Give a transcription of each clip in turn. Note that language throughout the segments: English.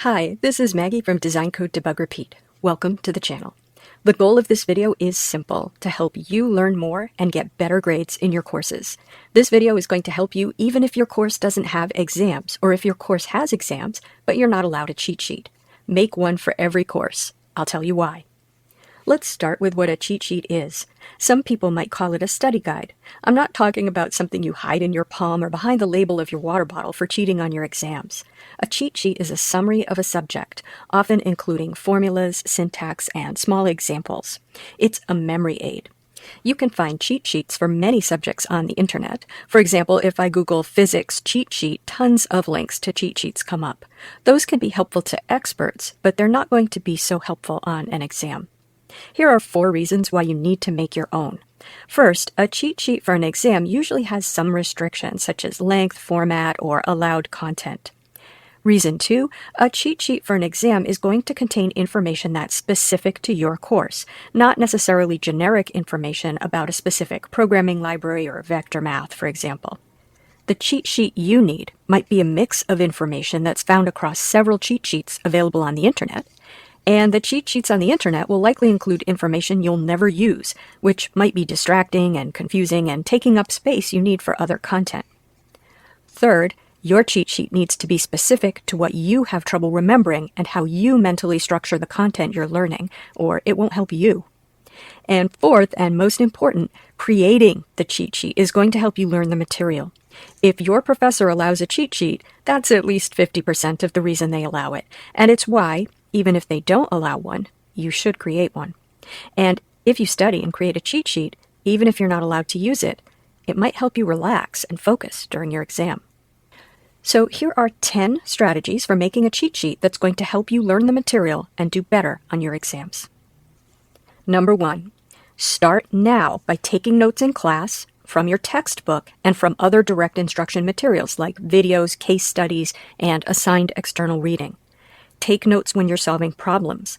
Hi, this is Maggie from Design Code Debug Repeat. Welcome to the channel. The goal of this video is simple, to help you learn more and get better grades in your courses. This video is going to help you even if your course doesn't have exams, or if your course has exams, but you're not allowed a cheat sheet. Make one for every course. I'll tell you why. Let's start with what a cheat sheet is. Some people might call it a study guide. I'm not talking about something you hide in your palm or behind the label of your water bottle for cheating on your exams. A cheat sheet is a summary of a subject, often including formulas, syntax, and small examples. It's a memory aid. You can find cheat sheets for many subjects on the internet. For example, if I Google physics cheat sheet, tons of links to cheat sheets come up. Those can be helpful to experts, but they're not going to be so helpful on an exam. Here are 4 reasons why you need to make your own. First, a cheat sheet for an exam usually has some restrictions, such as length, format, or allowed content. Reason 2, a cheat sheet for an exam is going to contain information that's specific to your course, not necessarily generic information about a specific programming library or vector math, for example. The cheat sheet you need might be a mix of information that's found across several cheat sheets available on the internet, and the cheat sheets on the internet will likely include information you'll never use, which might be distracting and confusing and taking up space you need for other content. Third, your cheat sheet needs to be specific to what you have trouble remembering and how you mentally structure the content you're learning, or it won't help you. And fourth, and most important, creating the cheat sheet is going to help you learn the material. If your professor allows a cheat sheet, that's at least 50% of the reason they allow it, and it's why, even if they don't allow one, you should create one. And if you study and create a cheat sheet, even if you're not allowed to use it, it might help you relax and focus during your exam. So here are 10 strategies for making a cheat sheet that's going to help you learn the material and do better on your exams. Number 1, start now by taking notes in class, from your textbook, and from other direct instruction materials like videos, case studies, and assigned external reading. Take notes when you're solving problems.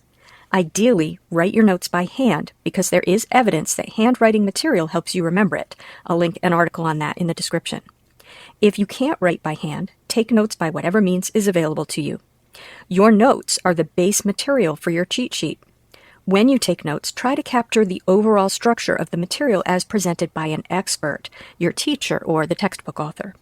Ideally, write your notes by hand because there is evidence that handwriting material helps you remember it. I'll link an article on that in the description. If you can't write by hand, take notes by whatever means is available to you. Your notes are the base material for your cheat sheet. When you take notes, try to capture the overall structure of the material as presented by an expert, your teacher, or the textbook author.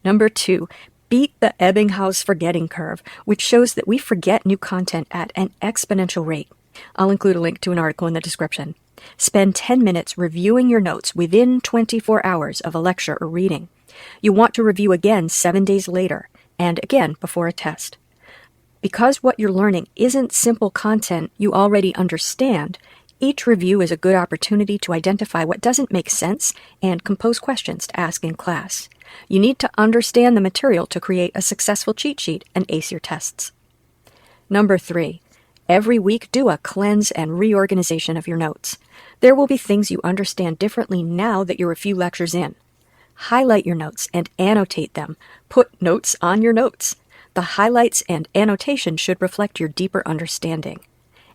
Number 2, beat the Ebbinghaus forgetting curve, which shows that we forget new content at an exponential rate. I'll include a link to an article in the description. Spend 10 minutes reviewing your notes within 24 hours of a lecture or reading. You want to review again 7 days later, and again before a test. Because what you're learning isn't simple content you already understand, each review is a good opportunity to identify what doesn't make sense and compose questions to ask in class. You need to understand the material to create a successful cheat sheet and ace your tests. Number 3, every week do a cleanse and reorganization of your notes. There will be things you understand differently now that you're a few lectures in. Highlight your notes and annotate them. Put notes on your notes. The highlights and annotation should reflect your deeper understanding.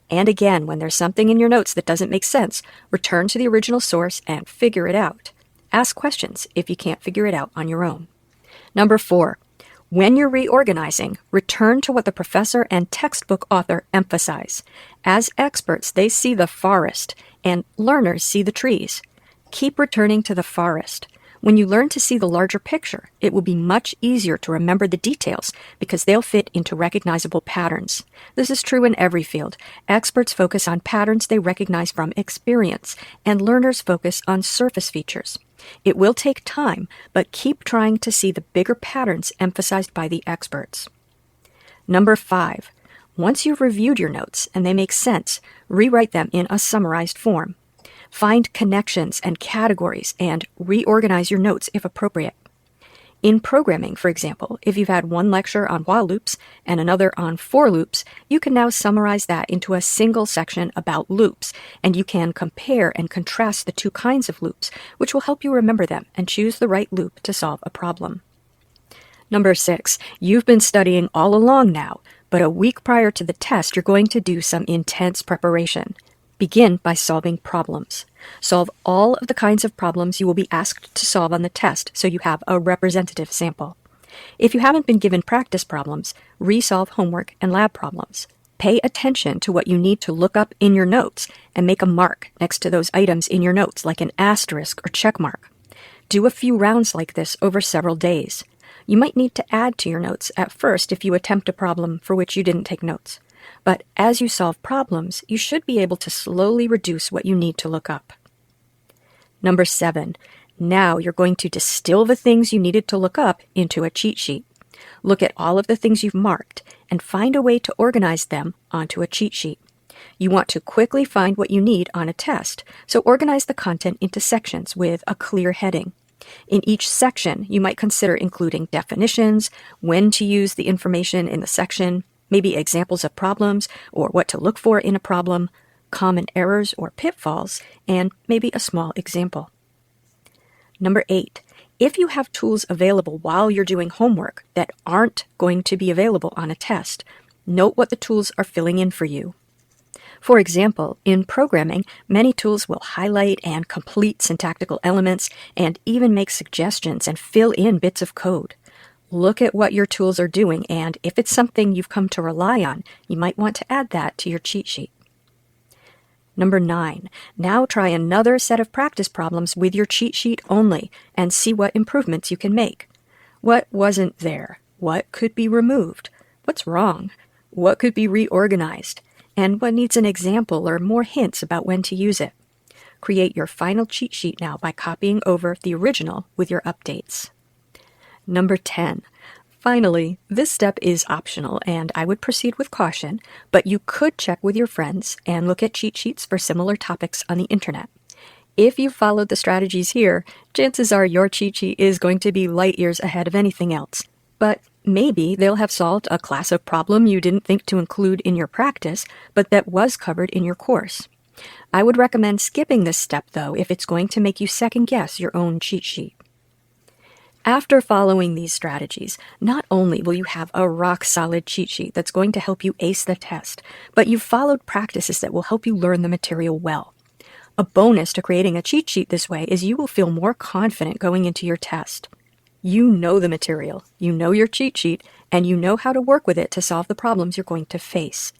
And again, when there's something in your notes that doesn't make sense, return to the original source and figure it out. Ask questions if you can't figure it out on your own. Number 4, when you're reorganizing, return to what the professor and textbook author emphasize. As experts, they see the forest, and learners see the trees. Keep returning to the forest. When you learn to see the larger picture, it will be much easier to remember the details because they'll fit into recognizable patterns. This is true in every field. Experts focus on patterns they recognize from experience, and learners focus on surface features. It will take time, but keep trying to see the bigger patterns emphasized by the experts. Number 5, once you've reviewed your notes and they make sense, rewrite them in a summarized form. Find connections and categories and reorganize your notes if appropriate. In programming, for example, if you've had one lecture on while loops and another on for loops, you can now summarize that into a single section about loops, and you can compare and contrast the 2 kinds of loops, which will help you remember them and choose the right loop to solve a problem. Number 6, you've been studying all along now, but a week prior to the test, you're going to do some intense preparation. Begin by solving problems. Solve all of the kinds of problems you will be asked to solve on the test so you have a representative sample. If you haven't been given practice problems, resolve homework and lab problems. Pay attention to what you need to look up in your notes and make a mark next to those items in your notes, like an asterisk or check mark. Do a few rounds like this over several days. You might need to add to your notes at first if you attempt a problem for which you didn't take notes. But as you solve problems, you should be able to slowly reduce what you need to look up. Number 7. Now you're going to distill the things you needed to look up into a cheat sheet. Look at all of the things you've marked and find a way to organize them onto a cheat sheet. You want to quickly find what you need on a test, so organize the content into sections with a clear heading. In each section, you might consider including definitions, when to use the information in the section, maybe examples of problems or what to look for in a problem, common errors or pitfalls, and maybe a small example. Number 8. If you have tools available while you're doing homework that aren't going to be available on a test, note what the tools are filling in for you. For example, in programming, many tools will highlight and complete syntactical elements and even make suggestions and fill in bits of code. Look at what your tools are doing, and if it's something you've come to rely on, you might want to add that to your cheat sheet. Number 9. Now try another set of practice problems with your cheat sheet only and see what improvements you can make. What wasn't there? What could be removed? What's wrong? What could be reorganized? And what needs an example or more hints about when to use it? Create your final cheat sheet now by copying over the original with your updates. Number 10. Finally, this step is optional, and I would proceed with caution, but you could check with your friends and look at cheat sheets for similar topics on the internet. If you followed the strategies here, chances are your cheat sheet is going to be light years ahead of anything else. But maybe they'll have solved a class of problem you didn't think to include in your practice, but that was covered in your course. I would recommend skipping this step, though, if it's going to make you second-guess your own cheat sheet. After following these strategies, not only will you have a rock-solid cheat sheet that's going to help you ace the test, but you've followed practices that will help you learn the material well. A bonus to creating a cheat sheet this way is you will feel more confident going into your test. You know the material, you know your cheat sheet, and you know how to work with it to solve the problems you're going to face.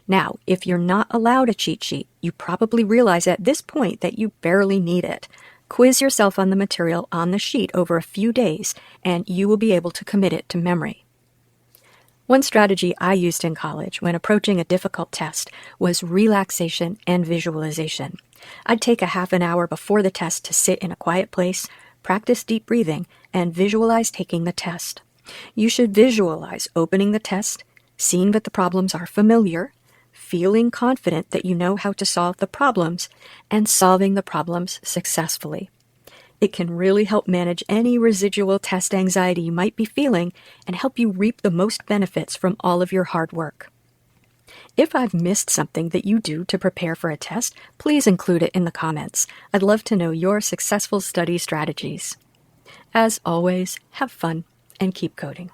Now, if you're not allowed a cheat sheet, you probably realize at this point that you barely need it. Quiz yourself on the material on the sheet over a few days, and you will be able to commit it to memory. One strategy I used in college when approaching a difficult test was relaxation and visualization. I'd take a half an hour before the test to sit in a quiet place, practice deep breathing, and visualize taking the test. You should visualize opening the test, seeing that the problems are familiar, feeling confident that you know how to solve the problems, and solving the problems successfully. It can really help manage any residual test anxiety you might be feeling and help you reap the most benefits from all of your hard work. If I've missed something that you do to prepare for a test, please include it in the comments. I'd love to know your successful study strategies. As always, have fun and keep coding.